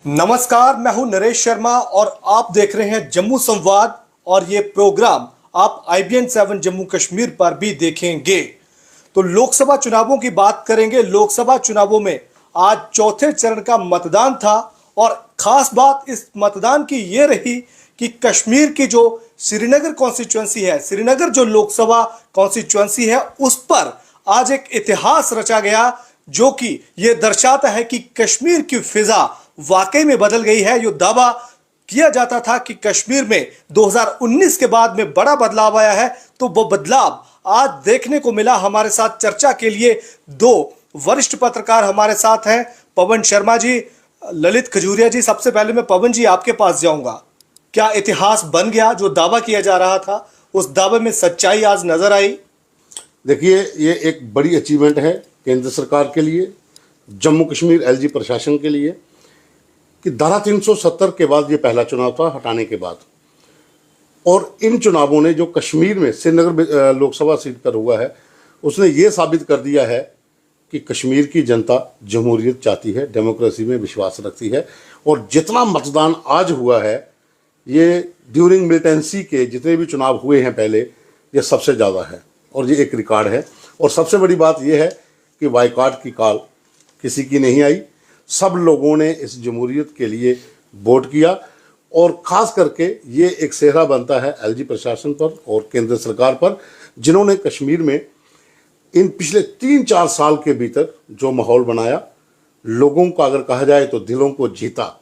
नमस्कार, मैं हूं नरेश शर्मा और आप देख रहे हैं जम्मू संवाद। और ये प्रोग्राम आप IBN 7 जम्मू कश्मीर पर भी देखेंगे। तो लोकसभा चुनावों की बात करेंगे। लोकसभा चुनावों में आज चौथे चरण का मतदान था और खास बात इस मतदान की ये रही कि कश्मीर की जो श्रीनगर कॉन्स्टिट्यूएंसी है, श्रीनगर जो लोकसभा कॉन्स्टिट्यूएंसी है, उस पर आज एक इतिहास रचा गया जो कि यह दर्शाता है कि कश्मीर की फिजा वाकई में बदल गई है। जो दावा किया जाता था कि कश्मीर में 2019 के बाद में बड़ा बदलाव आया है, तो वो बदलाव आज देखने को मिला। हमारे साथ चर्चा के लिए दो वरिष्ठ पत्रकार हमारे साथ हैं, पवन शर्मा जी, ललित खजूरिया जी। सबसे पहले मैं पवन जी आपके पास जाऊंगा। क्या इतिहास बन गया? जो दावा किया जा रहा था उस दावे में सच्चाई आज नजर आई? देखिए, ये एक बड़ी अचीवमेंट है केंद्र सरकार के लिए, जम्मू कश्मीर LG प्रशासन के लिए, कि धारा 370 के बाद ये पहला चुनाव था हटाने के बाद। और इन चुनावों ने जो कश्मीर में श्रीनगर लोकसभा सीट पर हुआ है, उसने ये साबित कर दिया है कि कश्मीर की जनता जमहूरियत चाहती है, डेमोक्रेसी में विश्वास रखती है। और जितना मतदान आज हुआ है, ये ड्यूरिंग मिलिटेंसी के जितने भी चुनाव हुए हैं पहले, ये सबसे ज़्यादा है और ये एक रिकॉर्ड है। और सबसे बड़ी बात यह है कि बायकॉट की कॉल किसी की नहीं आई। सब लोगों ने इस जमहूरियत के लिए वोट किया और ख़ास करके ये एक सेहरा बनता है LG प्रशासन पर और केंद्र सरकार पर, जिन्होंने कश्मीर में इन पिछले 3-4 साल के भीतर जो माहौल बनाया, लोगों का अगर कहा जाए तो दिलों को जीता।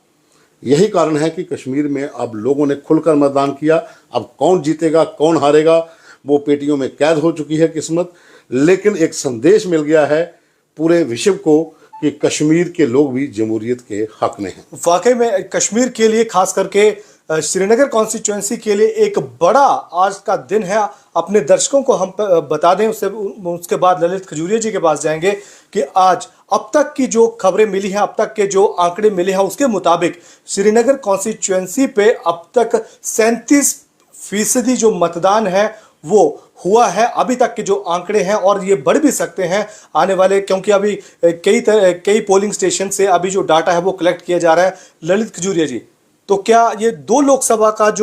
यही कारण है कि कश्मीर में अब लोगों ने खुलकर मतदान किया। अब कौन जीतेगा कौन हारेगा वो पेटियों में कैद हो चुकी है किस्मत, लेकिन एक संदेश मिल गया है पूरे विश्व को कि कश्मीर के लोग भी जमहूरियत के हक में हैं। वाकई में कश्मीर के लिए, खास करके श्रीनगर कॉन्स्टिट्यूएंसी के लिए एक बड़ा आज का दिन है। अपने दर्शकों को हम बता दें, उसके बाद ललित खजूरिया जी के पास जाएंगे कि आज अब तक की जो खबरें मिली हैं, अब तक के जो आंकड़े मिले हैं, उसके मुताबिक श्रीनगर कॉन्स्टिट्यूएंसी पे अब तक 37% जो मतदान है वो हुआ है। अभी तक के जो आंकड़े हैं, और ये बढ़ भी सकते हैं आने वाले, क्योंकि अभी कई पोलिंग स्टेशन से अभी जो डाटा है वो कलेक्ट किया जा रहा है। ललित खजूरिया जी, तो क्या ये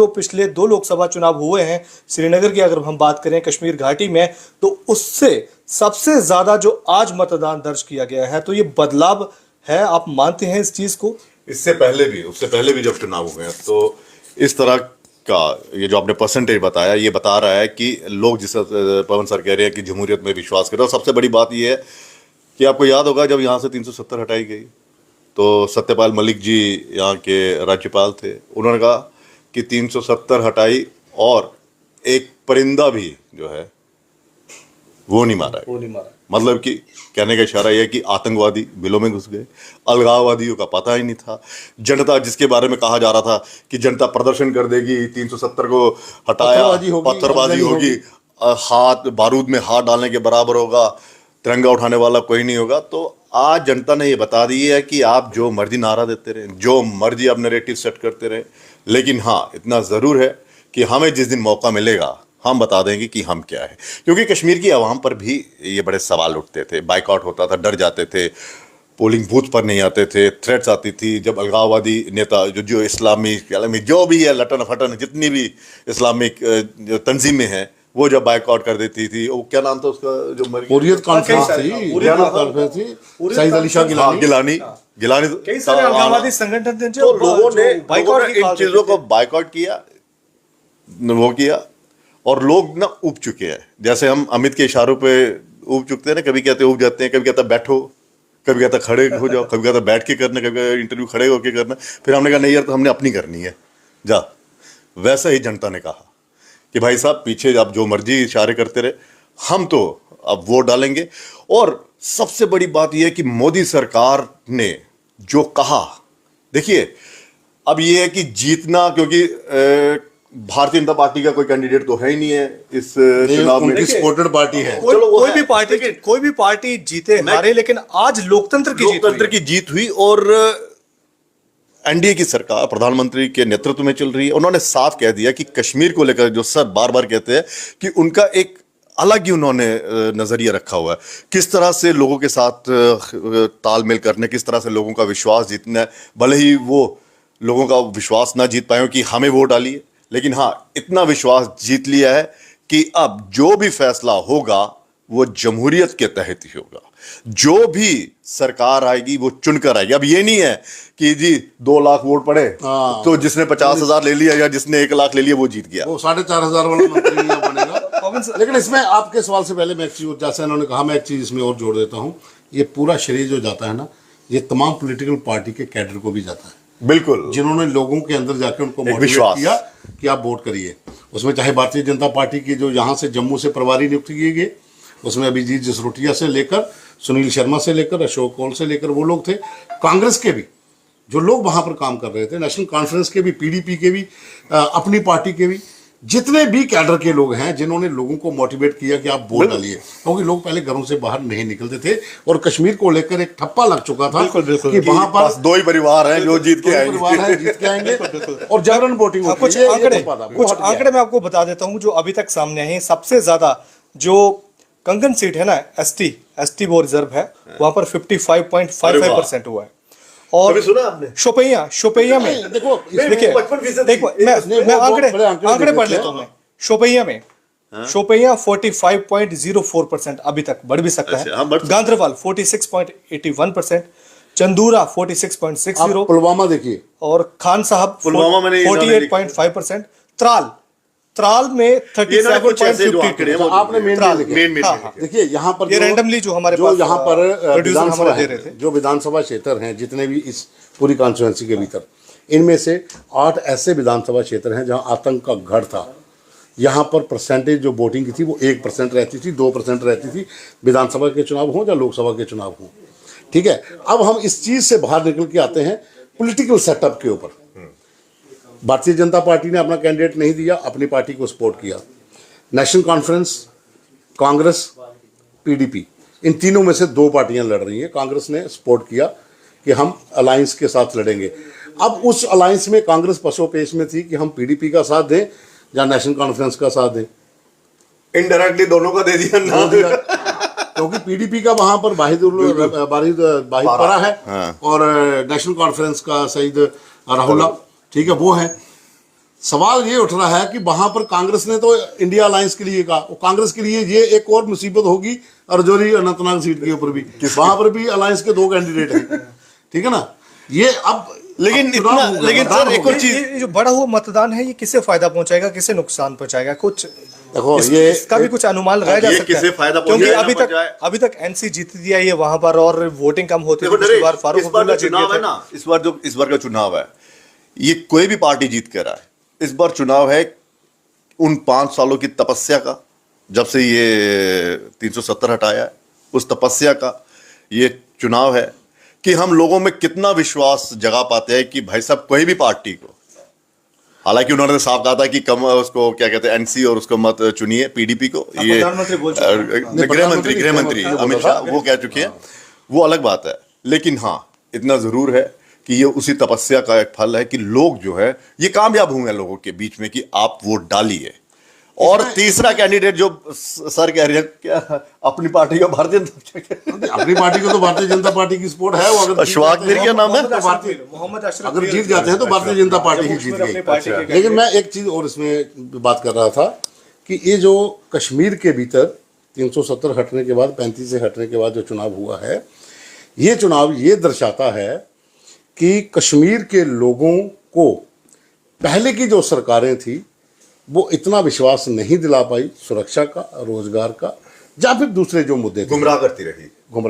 पिछले दो लोकसभा चुनाव हुए हैं श्रीनगर की अगर हम बात करें कश्मीर घाटी में, तो उससे सबसे ज्यादा जो आज मतदान दर्ज किया गया है, तो ये बदलाव है? आप मानते हैं इस चीज को? उससे पहले भी जब चुनाव हुए हैं तो इस तरह का ये जो आपने परसेंटेज बताया, ये बता रहा है कि लोग, जिस पवन सर कह रहे हैं कि जमहूरियत में विश्वास करें। और सबसे बड़ी बात ये है कि आपको याद होगा जब यहाँ से 370 हटाई गई तो सत्यपाल मलिक जी यहाँ के राज्यपाल थे, उन्होंने कहा कि 370 हटाई और एक परिंदा भी जो है वो नहीं मारा है। मतलब कि कहने का इशारा यह है कि आतंकवादी बिलों में घुस गए, अलगाववादियों का पता ही नहीं था। जनता, जिसके बारे में कहा जा रहा था कि जनता प्रदर्शन कर देगी, 370 को हटाया, पत्थरबाजी होगी, हाथ बारूद में हाथ डालने के बराबर होगा, तिरंगा उठाने वाला कोई नहीं होगा। तो आज जनता ने ये बता दी है कि आप जो मर्जी नारा देते रहे, जो मर्जी आप नैरेटिव सेट करते रहे, लेकिन हाँ, इतना ज़रूर है कि हमें जिस दिन मौका मिलेगा हम बता देंगे कि हम क्या है। क्योंकि कश्मीर की आवाम पर भी ये बड़े सवाल उठते थे, बाइकआउट होता था, डर जाते थे, पोलिंग बूथ पर नहीं आते थे, थ्रेट्स आती थी। जब अलगाववादी नेता जो इस्लामिक जो भी है, लटन फटन जितनी भी इस्लामिक तंजीमें हैं, वो जब बाइकआउट कर देती थी, वो क्या नाम था उसका जो हुर्रियत कॉन्फ्रेंस थी, सईद अली शाह गिलानी, कई सारे अलगाववादी संगठन थे जो लोगों ने इन चीज़ों को बाइकआउट किया, वो किया। और लोग ना उब चुके हैं, जैसे हम अमित के इशारों पे उब चुकते हैं ना, कभी कहते उब जाते हैं, कभी कहता बैठो, कभी कहता खड़े हो जाओ, कभी कहता बैठ के करना, कभी इंटरव्यू खड़े होके करना। फिर हमने कहा नहीं यार, तो हमने अपनी करनी है, जा। वैसा ही जनता ने कहा कि भाई साहब पीछे आप जो मर्जी इशारे करते रहे, हम तो अब वोट डालेंगे। और सबसे बड़ी बात यह है कि मोदी सरकार ने जो कहा, देखिए अब ये है कि जीतना, क्योंकि भारतीय जनता पार्टी का कोई कैंडिडेट तो है ही नहीं है इस चुनाव में, सपोर्टेड पार्टी है। कोई भी पार्टी जीते हारे, लेकिन आज लोकतंत्र की जीत हुई और NDA की सरकार प्रधानमंत्री के नेतृत्व में चल रही है। उन्होंने साफ कह दिया कि कश्मीर को लेकर जो सर बार बार कहते हैं कि उनका एक अलग ही उन्होंने नजरिया रखा हुआ है। किस तरह से लोगों के साथ तालमेल करने, किस तरह से लोगों का विश्वास जीतना है। भले ही वो लोगों का विश्वास ना जीत पाए हो कि हमें वोट डालिए, लेकिन हाँ इतना विश्वास जीत लिया है कि अब जो भी फैसला होगा वो जमहूरियत के तहत ही होगा। जो भी सरकार आएगी वो चुनकर आएगी। अब ये नहीं है कि जी 2 लाख वोट पड़े तो जिसने 50,000 ले लिया या जिसने 1 लाख ले लिया वो जीत गया। वो 4,500 वाला मंत्री नहीं बनेगा। लेकिन इसमें आपके सवाल से पहले मैं एक चीज, जैसे इन्होंने कहा, मैं एक चीज इसमें और जोड़ देता हूँ। ये पूरा श्रेय जो जाता है ना, ये तमाम पॉलिटिकल पार्टी के कैडर को भी जाता है। बिल्कुल, जिन्होंने लोगों के अंदर जाकर उनको मोटिवेट किया कि आप वोट करिए। उसमें चाहे भारतीय जनता पार्टी की जो यहाँ से जम्मू से प्रभारी नियुक्त किए गए, उसमें अभिजीत जसरोटिया से लेकर सुनील शर्मा से लेकर अशोक कौल से लेकर वो लोग थे। कांग्रेस के भी जो लोग वहां पर काम कर रहे थे, नेशनल कॉन्फ्रेंस के भी, पीडीपी के भी, अपनी पार्टी के भी, जितने भी कैडर के लोग हैं जिन्होंने लोगों को मोटिवेट किया कि आप वोट डालिए। क्योंकि लोग पहले घरों से बाहर नहीं निकलते थे और कश्मीर को लेकर एक ठप्पा लग चुका था कि वहां पर 2 ही परिवार हैं जो जीत के आएंगे और जनरल वोटिंग। कुछ आंकड़े मैं आपको बता देता हूं जो अभी तक सामने आए हैं। सबसे ज्यादा जो कंगन सीट है ना, एसटी वो रिजर्व है, वहां पर 55.55% हुआ है। और सुना आपने शोपियां में देखो मैं आंकड़े पढ़ लेता हूं। मैं शोपियां 45.04% अभी तक, बढ़ भी सकता है। गांधरवाल 46.81%, चंदूरा 46.60, पुलवामा देखिए, और खान साहब 48.5%, त्राल में 37.52। आपने मेन देखिए यहाँ पर ये रैंडमली जो हमारे जो यहाँ पर विधानसभा दे रहे थे, जो विधानसभा क्षेत्र हैं जितने भी इस पूरी कॉन्स्टिट्यूएंसी के भीतर, इनमें से 8 ऐसे विधानसभा क्षेत्र हैं जहाँ आतंक का गढ़ था। यहाँ पर परसेंटेज जो वोटिंग की थी वो 1% रहती थी, 2% रहती थी, विधानसभा के चुनाव हों या लोकसभा के चुनाव हों। ठीक है, अब हम इस चीज़ से बाहर निकल के आते हैं पॉलिटिकल सेटअप के ऊपर। भारतीय जनता पार्टी ने अपना कैंडिडेट नहीं दिया, अपनी पार्टी को सपोर्ट किया। नेशनल कॉन्फ्रेंस, कांग्रेस, पीडीपी, इन तीनों में से 2 पार्टियां लड़ रही हैं। कांग्रेस ने सपोर्ट किया कि हम अलायंस के साथ लड़ेंगे। अब उस अलायंस में कांग्रेस पसोपेश में थी कि हम पीडीपी का साथ दें या नेशनल कॉन्फ्रेंस का साथ दें। इनडायरेक्टली दोनों का दे दिया ना, क्योंकि पीडीपी का वहां पर वाहिद परा है और नेशनल कॉन्फ्रेंस का सईद राहुल्ला, ठीक है, वो है। सवाल ये उठ रहा है कि वहां पर कांग्रेस ने तो इंडिया अलायंस के लिए कहा, कांग्रेस के लिए ये एक और मुसीबत होगी रजौरी अनंतनाग सीट के ऊपर भी, वहां पर भी अलायंस के 2 कैंडिडेट हैं, ठीक है ना। ये अब लेकिन सर एक और चीज, ये जो बड़ा हुआ मतदान है, ये किसे फायदा पहुंचाएगा, किसे नुकसान पहुंचाएगा? कुछ देखो, ये इसका भी कुछ अनुमान लगाया जा सकता है, क्योंकि अभी तक एनसी जीत दिया ये वहां पर और वोटिंग कम होती है। इस बार का चुनाव है, ये कोई भी पार्टी जीत कर आए, इस बार चुनाव है उन 5 सालों की तपस्या का, जब से ये 370 हटाया है, उस तपस्या का ये चुनाव है कि हम लोगों में कितना विश्वास जगा पाते हैं कि भाई साहब कोई भी पार्टी को, हालांकि उन्होंने साफ कहा था कि कम उसको क्या कहते हैं एनसी और उसको मत चुनिए, पीडीपी को। ये गृह मंत्री अमित शाह वो कह चुके हैं, वो अलग बात है। लेकिन हाँ इतना जरूर है कि ये उसी तपस्या का एक फल है कि लोग जो है ये कामयाब हुए हैं लोगों के बीच में कि आप वोट डालिए। और तीसरा कैंडिडेट जो सर कह रहे हैं, क्या अपनी पार्टी का भारतीय जनता, अपनी पार्टी को तो भारतीय जनता पार्टी की सपोर्ट है। वो अगर अशफाक मीर क्या नाम है, मोहम्मद अशरफ, अगर जीत जाते हैं तो भारतीय जनता पार्टी ही जीत गई। लेकिन मैं एक चीज और इसमें बात कर रहा था कि ये जो कश्मीर के भीतर 370 हटने के बाद, 35 से हटने के बाद जो चुनाव हुआ है, ये चुनाव ये दर्शाता है कि कश्मीर के लोगों को पहले की जो सरकारें थी वो इतना विश्वास नहीं दिला पाई सुरक्षा का, रोजगार का, या फिर दूसरे जो मुद्दे थे, गुमराह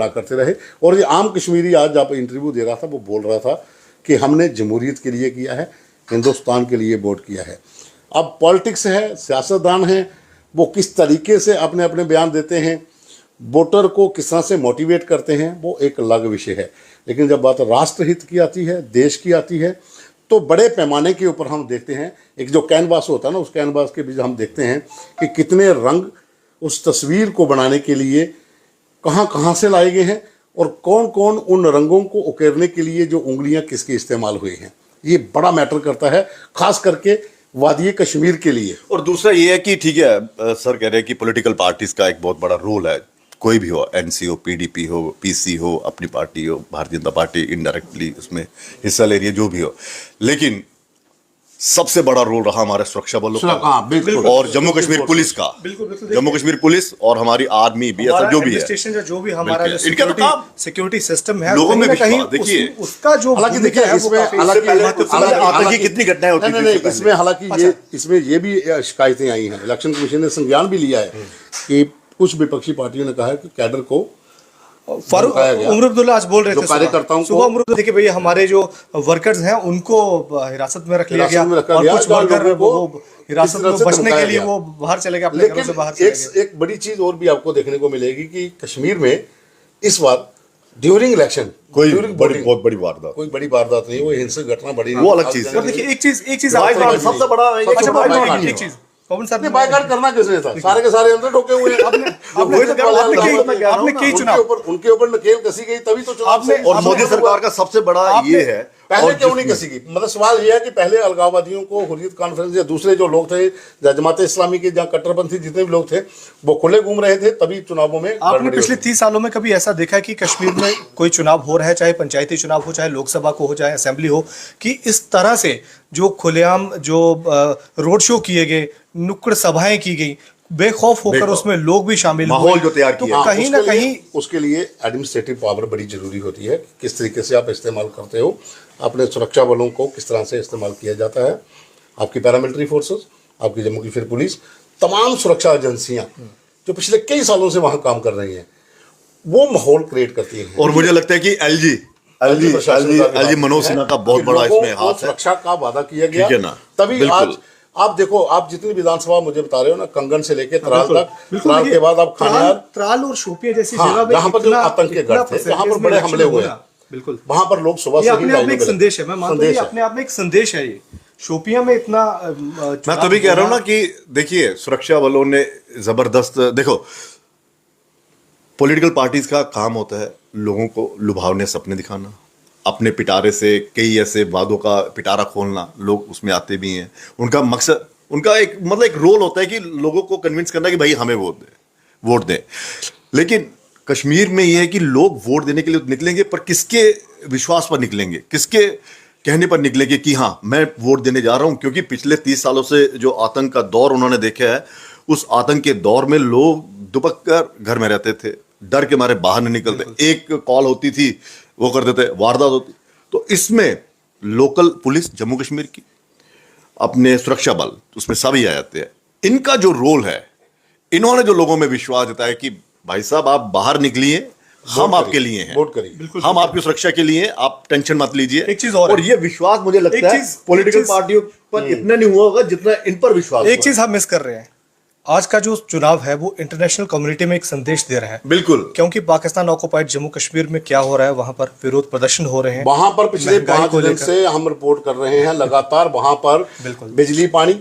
करते रहे। और ये आम कश्मीरी आज जब इंटरव्यू दे रहा था वो बोल रहा था कि हमने जमहूरियत के लिए किया है, हिंदुस्तान के लिए वोट किया है। अब पॉलिटिक्स है, सियासतदान हैं, वो किस तरीके से अपने अपने बयान देते हैं, वोटर को किस तरह से मोटिवेट करते हैं, वो एक अलग विषय है। लेकिन जब बात राष्ट्रहित की आती है, देश की आती है, तो बड़े पैमाने के ऊपर हम देखते हैं, एक जो कैनवास होता है ना, उस कैनवास के बीच हम देखते हैं कि कितने रंग उस तस्वीर को बनाने के लिए कहाँ कहाँ से लाए गए हैं और कौन कौन उन रंगों को उकेरने के लिए जो उंगलियां किसकी इस्तेमाल हुई हैं। ये बड़ा मैटर करता है, खास करके वादी कश्मीर के लिए। और दूसरा ये है कि ठीक है, सर कह रहे हैं कि पॉलिटिकल पार्टीज का एक बहुत बड़ा रोल है, कोई भी हो, एनसी हो, पीडीपी हो, पीसी हो, अपनी पार्टी हो, भारतीय जनता पार्टी इनडायरेक्टली उसमें हिस्सा ले रही है, जो भी हो, लेकिन सबसे बड़ा रोल रहा हमारे सुरक्षा बलों का और जम्मू कश्मीर पुलिस का। जम्मू कश्मीर पुलिस और हमारी आर्मी, बीएसएफ, जो भी है, जो भी हमारा इनका तो काम सिक्योरिटी सिस्टम है, लोगों में कहीं विश्वास, देखिए उसका जो हालांकि देखिए इसमें आतंकी कितनी घटनाएं होती थी इसमें, हालांकि इसमें ये भी शिकायतें आई हैं, इलेक्शन कमीशन ने संज्ञान भी लिया है कि कुछ विपक्षी पार्टियों ने कहा है कि कैडर को फारूक उमर अब्दुल्ला आज बोल रहे थे कार्यकर्ताओं सुबह उमर, देखिए भैया हमारे जो वर्कर्स हैं उनको हिरासत में रख लिया गया और कुछ वर्कर वो हिरासत में बचने के लिए वो बाहर चले गए, अपने घरों से बाहर चले गए। एक बड़ी चीज और भी आपको देखने को मिलेगी कि कश्मीर में इस बार ड्यूरिंग इलेक्शन बहुत बड़ी वारदात, कोई बड़ी वारदात नहीं, वो हिंसक घटना बड़ी, वो अलग चीज है। देखिए एक चीज सबसे बड़ा एक चीज पवन सर ने बायकॉट करना किसने था? सारे के सारे अंदर ढोके हुए हैं। आपने कई चुनाव उनके ऊपर नकेल कसी गई, तभी तो चुनाव से। और मोदी सरकार का सबसे बड़ा ये है, पहले क्यों नहीं कसी गई? मतलब सवाल ये है कि पहले अलगाववादियों को हुर्रियत कॉन्फ्रेंस या दूसरे जो लोग थे, जमात इस्लामी के जहाँ कट्टरपंथी जितने भी लोग थे, वो खुले घूम रहे थे, तभी चुनावों में। आपने पिछले 30 सालों में कभी ऐसा देखा है कि कश्मीर में कोई चुनाव हो रहा है, चाहे पंचायती चुनाव हो, चाहे लोकसभा को हो, चाहे असेंबली हो, कि इस तरह से जो खुलेआम जो रोड शो किए गए, नुक्कड़ सभाएं की गई, बेखौफ होकर उसमें लोग भी शामिल हुए, माहौल जो तैयार किया, तो कहीं ना कहीं उसके लिए एडमिनिस्ट्रेटिव पावर बड़ी जरूरी होती है। किस तरीके से आप इस्तेमाल करते हो, अपने सुरक्षा बलों को किस तरह से इस्तेमाल किया जाता है, आपकी पैरामिलिट्री फोर्सेस, आपकी जम्मू कश्मीर पुलिस, तमाम सुरक्षा एजेंसियां जो पिछले कई सालों से वहां काम कर रही हैं, वो माहौल क्रिएट करती हैं। और मुझे लगता है कि एलजी मनोज सिन्हा का बहुत बड़ा इसमें हाथ है। सुरक्षा का वादा किया गया, ठीक है ना? तभी आज आप देखो, आप जितनी विधानसभा मुझे बता रहे हो ना, कंगन से लेके त्राल तक, त्राल के बाद आप खानियार, त्राल और शोपियां जैसी जगह जहाँ पर जो आतंक के गढ़ थे, जहाँ पर बड़े हमले हुए, बिल्कुल वहां पर लोग सुबह से अपने आप में एक संदेश है, मैं मानता हूं अपने आप में एक संदेश है। ये शोपियां में इतना मैं तभी कह रहा हूं ना कि देखिए सुरक्षा बलों ने जबरदस्त, देखो पॉलिटिकल पार्टीज का काम होता है लोगों को लुभावने सपने दिखाना, अपने पिटारे से कई ऐसे वादों का पिटारा खोलना, लोग उसमें आते भी हैं। उनका मकसद, उनका एक मतलब एक रोल होता है कि लोगों को कन्विंस करना कि भाई हमें वोट दें। लेकिन कश्मीर में यह है कि लोग वोट देने के लिए निकलेंगे, पर किसके विश्वास पर निकलेंगे, किसके कहने पर निकलेंगे कि हाँ मैं वोट देने जा रहा हूं? क्योंकि पिछले 30 सालों से जो आतंक का दौर उन्होंने देखा है, उस आतंक के दौर में लोग दुबक कर घर में रहते थे, डर के मारे बाहर नहीं निकलते, एक कॉल होती थी वो कर देते, वारदात होती। तो इसमें लोकल पुलिस जम्मू कश्मीर की, अपने सुरक्षा बल, उसमें सभी आ जाते हैं। इनका जो रोल है, इन्होंने जो लोगों में विश्वास जताया कि भाई साहब आप बाहर निकलिए, हम आपके लिए हैं, वोट करिए, हम आपकी सुरक्षा के लिए, आप टेंशन मत लीजिए। एक चीज और ये विश्वास मुझे लगता है पॉलिटिकल पार्टियों पर इतना नहीं हुआ होगा जितना इन पर विश्वास। एक चीज हम मिस कर रहे हैं, आज का जो चुनाव है वो इंटरनेशनल कम्युनिटी में एक संदेश दे रहा है। बिल्कुल, क्योंकि पाकिस्तान ऑक्युपाइड जम्मू कश्मीर में क्या हो रहा है, वहां पर विरोध प्रदर्शन हो रहे हैं, वहां पर पिछले 5 दिन से हम रिपोर्ट कर रहे हैं लगातार, वहां पर बिजली, पानी,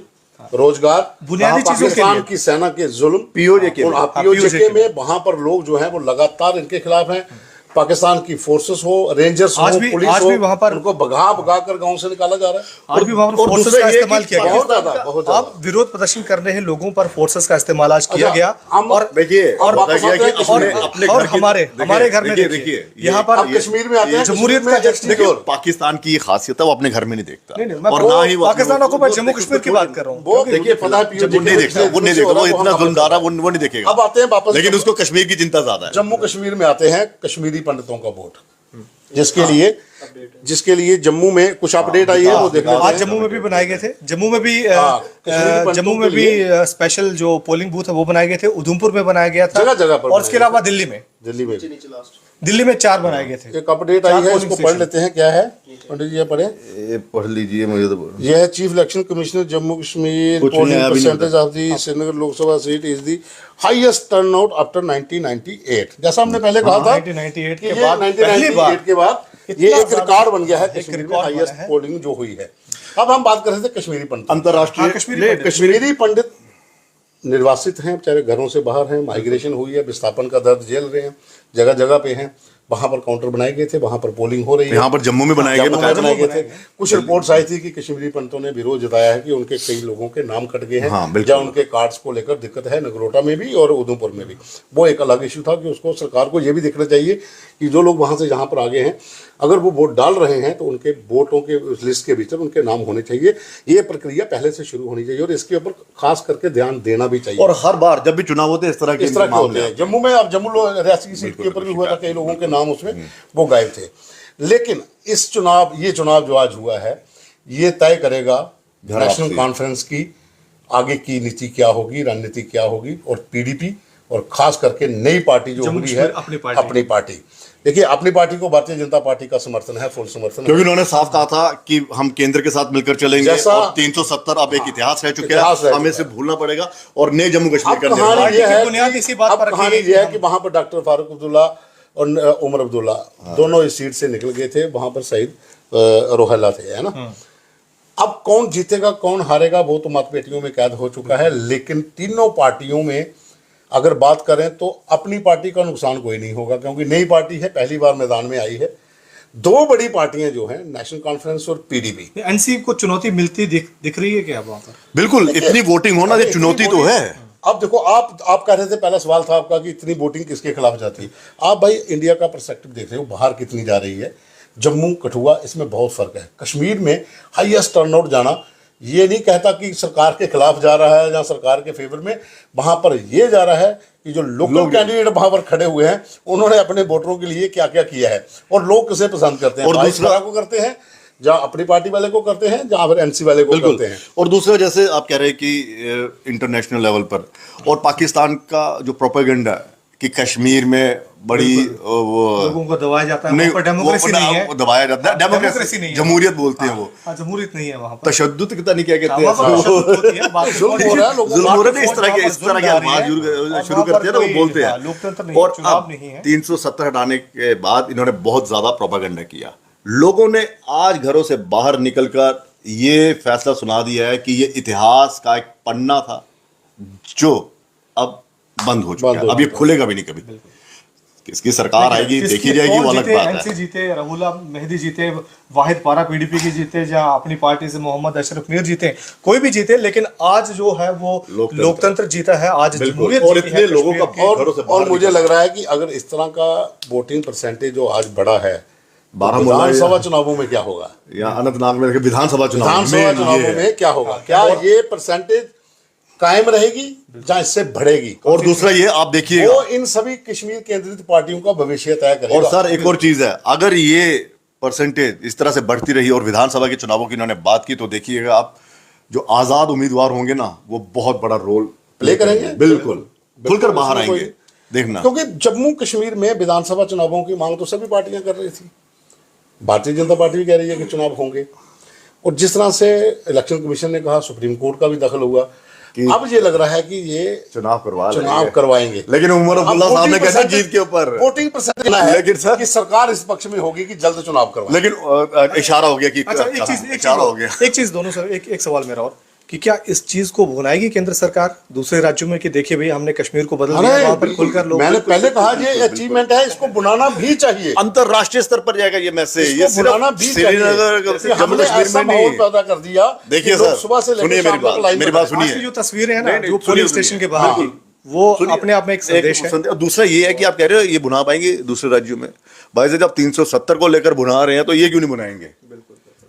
रोजगार, बुनियादी चीजों के पाकिस्तान की सेना के जुल्म, पीओजे में वहां पर लोग जो है वो लगातार इनके खिलाफ हैं। पाकिस्तान की फोर्सेस हो, रेंजर्स हो, पुलिस हो, वहां पर उनको भगा कर गांव से निकाला जा रहा है। आज भी वहां पर फोर्सेस का इस्तेमाल किया गया, बहुत ज्यादा। अब विरोध प्रदर्शन कर रहे हैं लोगों पर फोर्सेस का इस्तेमाल आज किया गया। और देखिए और हमारे घर में देखिए, यहाँ पर कश्मीर में आते हैं, जमहूरियत का देखिए पाकिस्तान की खासियत है वो अपने घर में नहीं देखता, और ना ही पाकिस्तान ऑक्युपाइड जम्मू कश्मीर की बात कर रहा हूँ। वो देखिए वो नहीं देखता, वो इतना जुल्मदार है, वो नहीं देखेगा। अब आते हैं वापस, लेकिन उसको कश्मीर की चिंता ज्यादा है। जम्मू कश्मीर में आते हैं कश्मीरी पंडितों का वोट, जिसके लिए जम्मू में कुछ अपडेट आई है वो देखना। आज जम्मू में भी बनाए गए थे, जम्मू में भी स्पेशल जो पोलिंग बूथ है वो बनाए गए थे, उधमपुर में बनाया गया था, जगह जगह पर, और उसके अलावा दिल्ली में 4 बनाए गए थे। एक अपडेट आई है, इसको पढ़ लेते हैं। क्या है पंडित जी, पढ़े, पढ़ लीजिए, मुझे तो यह है chief election commissioner Jammu Kashmir, polling percentage of the Srinagar Lok Sabha seat is the highest turnout after 1998। जैसा हमने पहले कहा था 1998 के बाद ये एक रिकॉर्ड बन गया है कश्मीर में हाईएस्ट पोलिंग जो हुई है। अब हम बात कर रहे थे कश्मीरी पंडित, अंतरराष्ट्रीय कश्मीरी पंडित निर्वासित हैं, बेचारे घरों से बाहर हैं, माइग्रेशन हुई है, विस्थापन का दर्द झेल रहे हैं, जगह जगह पे हैं, वहां पर काउंटर बनाए गए थे, वहां पर पोलिंग हो रही है। यहाँ पर जम्मू में बनाए गए, जम्मू में बकायदा बनाए गए थे। कुछ रिपोर्ट्स आई थी कि कश्मीरी पंडितों ने विरोध जताया है कि उनके कई लोगों के नाम कट गए हैं, हाँ, बिल्कुल। जहाँ उनके कार्ड्स को लेकर दिक्कत है, नगरोटा में भी और उधमपुर में भी। वो एक अलग इशू था कि उसको सरकार को ये भी देखना चाहिए कि जो लोग वहां से यहाँ पर आ गए हैं, अगर वो वोट डाल रहे हैं तो उनके वोटों के उस लिस्ट के भीतर उनके नाम होने चाहिए। ये प्रक्रिया पहले से शुरू होनी चाहिए और इसके ऊपर खास करके ध्यान देना भी चाहिए। और हर बार जब भी चुनाव होते हैं इस तरह के होते हैं। जम्मू में, अब जम्मू रियासत की सीट के ऊपर भी हुआ था, कई लोगों के नाम उसमें वो गायब थे। लेकिन ये चुनाव जो आज हुआ है, ये तय करेगा नेशनल कॉन्फ्रेंस की आगे की नीति क्या होगी, रणनीति क्या होगी। और पीडीपी और खास करके नई पार्टी जो हुई है, अपनी पार्टी, देखिए अपनी पार्टी को भारतीय जनता पार्टी का समर्थन है, फुल समर्थन, क्योंकि उन्होंने साफ कहा था कि हम केंद्र के साथ मिलकर चलेंगे और 370 अब एक इतिहास रह चुका है, हमें इसे भूलना पड़ेगा और नए जम्मू कश्मीर का निर्माण। कहानी यह है कि वहां पर डॉक्टर फारूक अब्दुल्ला और उमर अब्दुल्ला दोनों इस सीट से निकल गए थे, वहां पर शहीद रोहेला थे, है ना। अब कौन जीतेगा कौन हारेगा वो तो मतपेटियों में कैद हो चुका है। लेकिन तीनों पार्टियों में अगर बात करें तो अपनी पार्टी का नुकसान कोई नहीं होगा, क्योंकि नई पार्टी है, पहली बार मैदान में आई है। दो बड़ी पार्टियां जो हैं, नेशनल कॉन्फ्रेंस और पीडीपी, एनसी को चुनौती मिलती दिख रही है क्या वहां पर? बिल्कुल, इतनी वोटिंग होना ये चुनौती तो है। अब देखो, आप कह रहे थे, पहला सवाल था आपका कि इतनी वोटिंग किसके खिलाफ जाती है। आप भाई इंडिया का पर्सपेक्टिव देख रहे हो, बाहर कितनी जा रही है। जम्मू कठुआ इसमें बहुत फर्क है। कश्मीर में हाईएस्ट टर्नआउट जाना ये नहीं कहता कि सरकार के खिलाफ जा रहा है या सरकार के फेवर में, वहां पर ये जा रहा है कि जो लोकल कैंडिडेट वहां पर खड़े हुए हैं उन्होंने अपने वोटरों के लिए क्या क्या किया है और लोग किसे पसंद करते हैं। और दूसरा को करते हैं, जहाँ अपनी पार्टी वाले को करते हैं, जहाँ फिर एनसी वाले को करते हैं। और दूसरा, जैसे आप कह रहे हैं कि इंटरनेशनल लेवल पर और पाकिस्तान का जो प्रोपेगेंडा है कि कश्मीर में बड़ी लोगों को दबाया जाता है, नहीं, डेमोक्रेसी नहीं है, दबाया जाता है, डेमोक्रेसी नहीं है, जमहूरियत बोलते हैं वो, जमहूरियत नहीं है वहां पर, तशद्दुद कितना नहीं क्या कहते हैं, जुल्म हो रहा है लोगों इस तरह के अल्फाज शुरू करते हैं ना, वो बोलते हैं लोकतंत्र नहीं, और चुनाव अब नहीं है। 370 हटाने के बाद इन्होंने बहुत ज्यादा प्रोपेगेंडा किया। लोगों ने आज घरों से बाहर निकलकर ये फैसला सुना दिया है कि ये इतिहास का एक पन्ना था जो अब बंद हो चुका है, अब ये खुलेगा भी नहीं कभी। किसकी सरकार आएगी देखी जाएगी, वो अलग बात है। एनसी जीते, रहुला मेहदी जीते, वाहिद पारा पीडीपी की जीते, जहां अपनी पार्टी से मोहम्मद अशरफ मीर जीते, कोई भी जीते, लेकिन आज जो है वो लोकतंत्र जीता है, आज जमहूरियत और इतने लोगों का और मुझे लग रहा है कि अगर इस तरह का वोटिंग परसेंटेज जो आज बढ़ा है, विधानसभा चुनावों में क्या होगा, या अनंतनाग में विधानसभा चुनावों में क्या होगा, क्या ये परसेंटेज कायम रहेगी या इससे बढ़ेगी? और दूसरा ये आप देखिए, वो इन सभी कश्मीर केंद्रित पार्टियों का भविष्य तय करेगा। और सर एक और चीज है, अगर ये परसेंटेज इस तरह से बढ़ती रही और विधानसभा के चुनावों की इन्होंने बात की, तो देखिएगा आप जो आजाद उम्मीदवार होंगे ना, वो बहुत बड़ा रोल प्ले करेंगे, बिल्कुल खुलकर बाहर आएंगे, देखना। क्योंकि जम्मू कश्मीर में विधानसभा चुनावों की मांग तो सभी पार्टियां कर रही थी, भारतीय जनता पार्टी भी कह रही है कि चुनाव होंगे, और जिस तरह से इलेक्शन कमीशन ने कहा, सुप्रीम कोर्ट का भी दखल हुआ, अब ये लग रहा है कि ये चुनाव करवाएंगे। लेकिन उमर अब्दुल्ला साहब ने कहा जीत के ऊपर वोटिंग परसेंटेज है, लेकिन सर कि सरकार इस पक्ष में होगी कि जल्द चुनाव करवाए। लेकिन इशारा हो गया कि अच्छा, एक चीज दोनों सर, एक सवाल मेरा और, कि क्या इस चीज को भुनाएगी केंद्र सरकार दूसरे राज्यों में कि देखिए भाई हमने कश्मीर को बदल दिया, वहां पर खुलकर लोग, मैंने पहले कहा ये अचीवमेंट है, इसको बुलाना भी चाहिए, अंतरराष्ट्रीय स्तर पर जाएगा ये मैसेज, ये बुलाना भी चाहिए। जम्मू कश्मीर में नहीं पैदा कर दिया। देखिए सर, सुबह से सुनिए मेरी बात सुनिए, जो तस्वीरें हैं ना, जो पुलिस स्टेशन के बाहर की, वो अपने आप में एक संदेश है। दूसरा ये है कि आप कह रहे हो ये बुना पाएंगे दूसरे राज्यों में, भाई साहब जब 370 को लेकर बुना रहे हैं तो ये क्यों नहीं बुनाएंगे?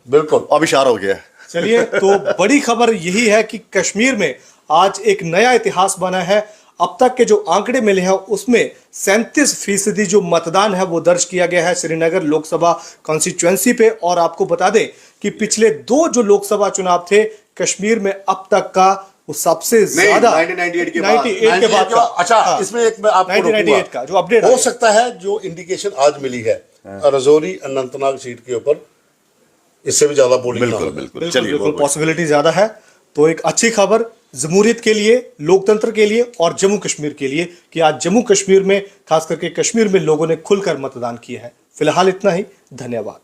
बिल्कुल, अब इशारा हो गया है। चलिए, तो बड़ी खबर यही है कि कश्मीर में आज एक नया इतिहास बना है। अब तक के जो आंकड़े मिले हैं उसमें 37% जो मतदान है वो दर्ज किया गया है श्रीनगर लोकसभा कॉन्स्टिट्यूएंसी पे। और आपको बता दें कि पिछले 2 जो लोकसभा चुनाव थे कश्मीर में अब तक का वो सबसे ज्यादा 1998 के बाद का। अच्छा, इसमें एक मैं आपको 1998 का जो अपडेट हो सकता है, जो इंडिकेशन आज मिली है रजौरी अनंतनाग सीट के ऊपर, इससे भी ज्यादा पोलिंग। बिल्कुल चलिए, पॉसिबिलिटी ज्यादा है। तो एक अच्छी खबर जमहूरियत के लिए, लोकतंत्र के लिए और जम्मू कश्मीर के लिए कि आज जम्मू कश्मीर में, खास करके कश्मीर में लोगों ने खुलकर मतदान किया है। फिलहाल इतना ही, धन्यवाद।